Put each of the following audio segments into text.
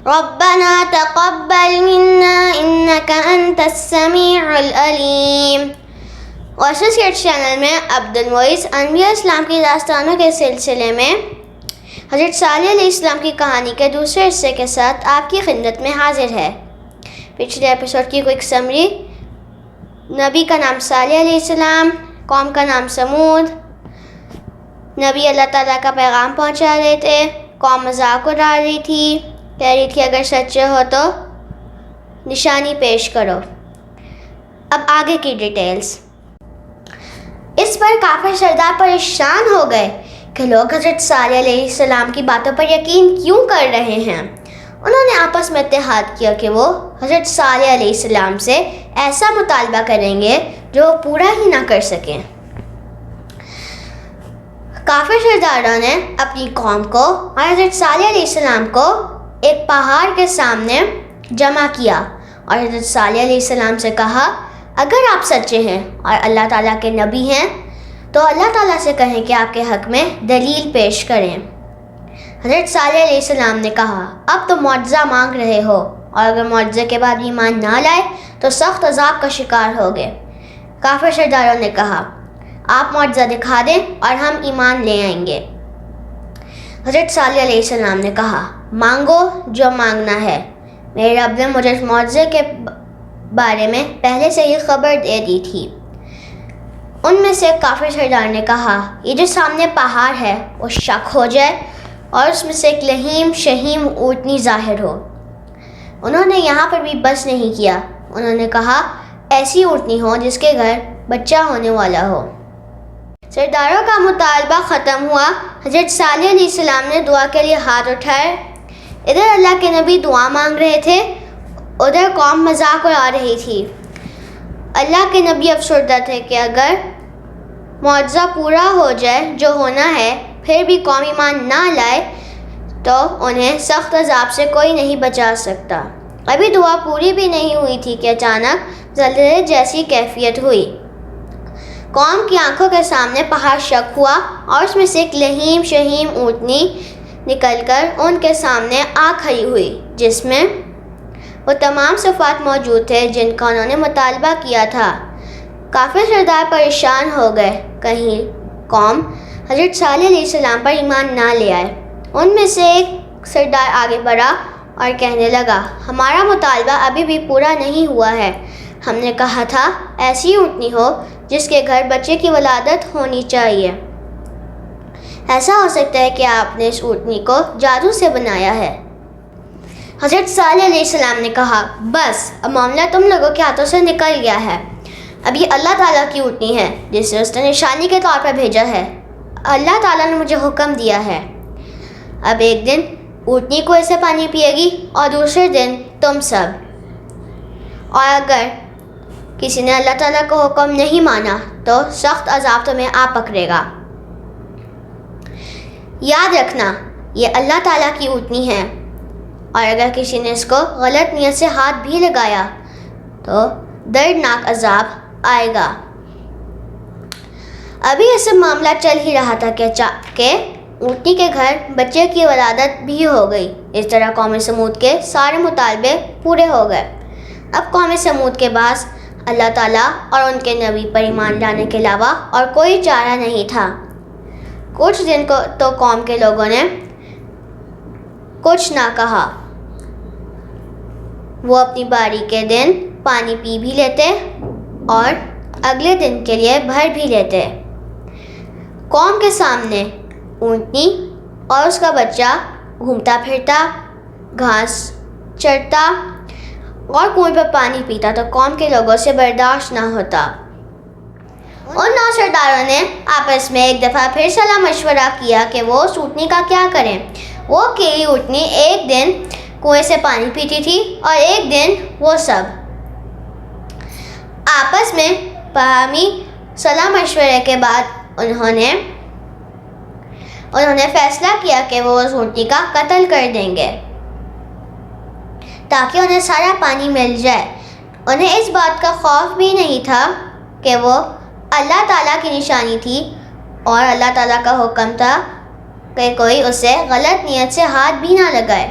ربنا تقبل منا انك انت السميع العليم۔ وائسز کڈس چینل میں عبد المعیز انبیاء اسلام کی داستانوں کے سلسلے میں حضرت صالح علیہ السلام کی کہانی کے دوسرے حصے کے ساتھ آپ کی خدمت میں حاضر ہے۔ پچھلے ایپیسوڈ کی کوئک سمری، نبی کا نام صالح علیہ السلام، قوم کا نام سمود، نبی اللہ تعالیٰ کا پیغام پہنچا رہے تھے، قوم مذاق اڑا رہی تھی، کہہ رہی تھی اگر سچے ہو تو نشانی پیش کرو۔ اب آگے کی ڈیٹیلز۔ اس پر کافر سردار پریشان ہو گئے کہ لوگ حضرت صالح علیہ السلام کی باتوں پر یقین کیوں کر رہے ہیں۔ انہوں نے آپس میں اتحاد کیا کہ وہ حضرت صالح علیہ السلام سے ایسا مطالبہ کریں گے جو وہ پورا ہی نہ کر سکیں۔ کافر سرداروں نے اپنی قوم کو اور حضرت صالح علیہ السلام کو ایک پہاڑ کے سامنے جمع کیا اور حضرت صالح علیہ السلام سے کہا اگر آپ سچے ہیں اور اللہ تعالیٰ کے نبی ہیں تو اللہ تعالیٰ سے کہیں کہ آپ کے حق میں دلیل پیش کریں۔ حضرت صالح علیہ السلام نے کہا اب تو معجزہ مانگ رہے ہو اور اگر معجزے کے بعد ایمان نہ لائے تو سخت عذاب کا شکار ہوگے۔ کافر سرداروں نے کہا آپ معجزہ دکھا دیں اور ہم ایمان لے آئیں گے۔ حضرت صالح علیہ السلام نے کہا مانگو جو مانگنا ہے، میرے رب نے مجھے معجزے کے بارے میں پہلے سے ہی خبر دے دی تھی۔ ان میں سے کافر سردار نے کہا یہ جو سامنے پہاڑ ہے وہ شق ہو جائے اور اس میں سے ایک لہیم شہیم اونٹنی ظاہر ہو۔ انہوں نے یہاں پر بھی بس نہیں کیا، انہوں نے کہا ایسی اونٹنی ہو جس کے گھر بچہ ہونے والا ہو۔ سرداروں کا مطالبہ ختم ہوا۔ حضرت صالح علیہ السلام نے دعا کے لیے ہاتھ اٹھائے۔ ادھر اللہ کے نبی دعا مانگ رہے تھے، ادھر قوم مذاق اڑا رہی تھی۔ اللہ کے نبی افسردہ تھے کہ اگر معجزہ پورا ہو جائے جو ہونا ہے پھر بھی قوم ایمان نہ لائے تو انہیں سخت عذاب سے کوئی نہیں بچا سکتا۔ ابھی دعا پوری بھی نہیں ہوئی تھی کہ اچانک زلزلے جیسی کیفیت ہوئی۔ قوم کی آنکھوں کے سامنے پہاڑ شق ہوا اور اس میں سے ایک لہیم شہیم اونٹنی نکل کر ان کے سامنے آ کھڑی ہوئی جس میں وہ تمام صفات موجود تھے جن کا انہوں نے مطالبہ کیا تھا۔ کافر سردار پریشان ہو گئے کہیں قوم حضرت صالح علیہ السلام پر ایمان نہ لے آئے۔ ان میں سے ایک سردار آگے بڑھا اور کہنے لگا ہمارا مطالبہ ابھی بھی پورا نہیں ہوا ہے، ہم نے کہا تھا ایسی اونٹنی ہو جس کے گھر بچے کی ولادت ہونی چاہیے۔ ایسا ہو سکتا ہے کہ آپ نے اس اونٹنی کو جادو سے بنایا ہے۔ حضرت صالح علیہ السلام نے کہا بس اب معاملہ تم لوگوں کے ہاتھوں سے نکل گیا ہے، اب یہ اللہ تعالیٰ کی اونٹنی ہے جسے اس نے نشانی کے طور پر بھیجا ہے۔ اللہ تعالیٰ نے مجھے حکم دیا ہے، اب ایک دن اونٹنی کو اسے پانی پیے گی اور دوسرے دن تم سب، اور اگر کسی نے اللہ تعالیٰ کو حکم نہیں مانا تو سخت عذاب تمہیں آ پکڑے گا۔ یاد رکھنا یہ اللہ تعالیٰ کی اونٹنی ہے اور اگر کسی نے اس کو غلط نیت سے ہاتھ بھی لگایا تو دردناک عذاب آئے گا۔ ابھی یہ سب معاملہ چل ہی رہا تھا کہ اونٹنی کے گھر بچے کی ولادت بھی ہو گئی۔ اس طرح قوم سمود کے سارے مطالبے پورے ہو گئے۔ اب قوم سمود کے پاس اللہ تعالیٰ اور ان کے نبی پر ایمان لانے کے علاوہ اور کوئی چارہ نہیں تھا۔ کچھ دن کو تو قوم کے لوگوں نے کچھ نہ کہا، وہ اپنی باری کے دن پانی پی بھی لیتے اور اگلے دن کے لیے بھر بھی لیتے۔ قوم کے سامنے اونٹنی اور اس کا بچہ گھومتا پھرتا، گھاس چرتا اور کنویں پر پانی پیتا تو قوم کے لوگوں سے برداشت نہ ہوتا۔ ان 9 سرداروں نے آپس میں ایک دفعہ پھر صلاح مشورہ کیا کہ وہ اس اونٹنی کا کیا کریں۔ وہ اکیلی اونٹنی ایک دن کنویں سے پانی پیتی تھی اور ایک دن وہ سب۔ آپس میں باہمی صلاح مشورے کے بعد انہوں نے فیصلہ کیا کہ وہ اس اونٹنی کا قتل کر دیں گے تاکہ انہیں سارا پانی مل جائے۔ انہیں اس بات کا خوف بھی نہیں تھا کہ وہ اللہ تعالیٰ کی نشانی تھی اور اللہ تعالیٰ کا حکم تھا کہ کوئی اسے غلط نیت سے ہاتھ بھی نہ لگائے۔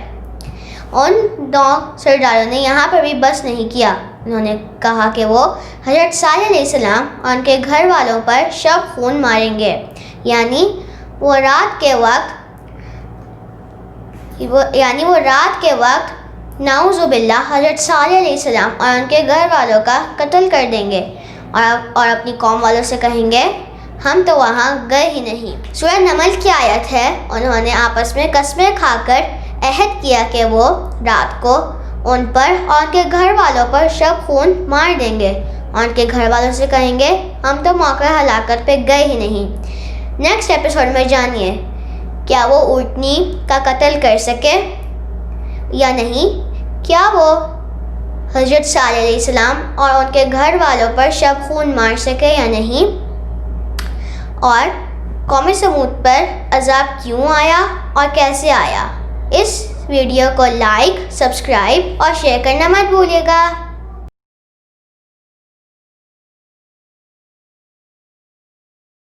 ان دو سرداروں نے یہاں پر بھی بس نہیں کیا. انہوں نے کہا کہ وہ حضرت صالح علیہ السلام اور ان کے گھر والوں پر شب خون ماریں گے. یعنی وہ رات کے وقت نعوذ باللہ حضرت صالح علیہ السلام اور ان کے گھر والوں کا قتل کر دیں گے اور اپنی قوم والوں سے کہیں گے ہم تو وہاں گئے ہی نہیں. سورہ نمل کی آیت ہے. انہوں نے آپس میں قسمیں کھا کر عہد کیا کہ وہ رات کو ان پر اور ان کے گھر والوں پر شب خون مار دیں گے اور ان کے گھر والوں سے کہیں گے ہم تو موقع ہلاکت پہ گئے ہی نہیں. نیکسٹ ایپیسوڈ میں جانیے کیا وہ اونٹنی کا قتل کر سکے یا نہیں, کیا وہ حضرت صالح علیہ السلام اور ان کے گھر والوں پر شب خون مار سکے یا نہیں, اور قوم سمود پر عذاب کیوں آیا اور کیسے آیا. اس ویڈیو کو لائک, سبسکرائب اور شیئر کرنا مت بھولیے گا.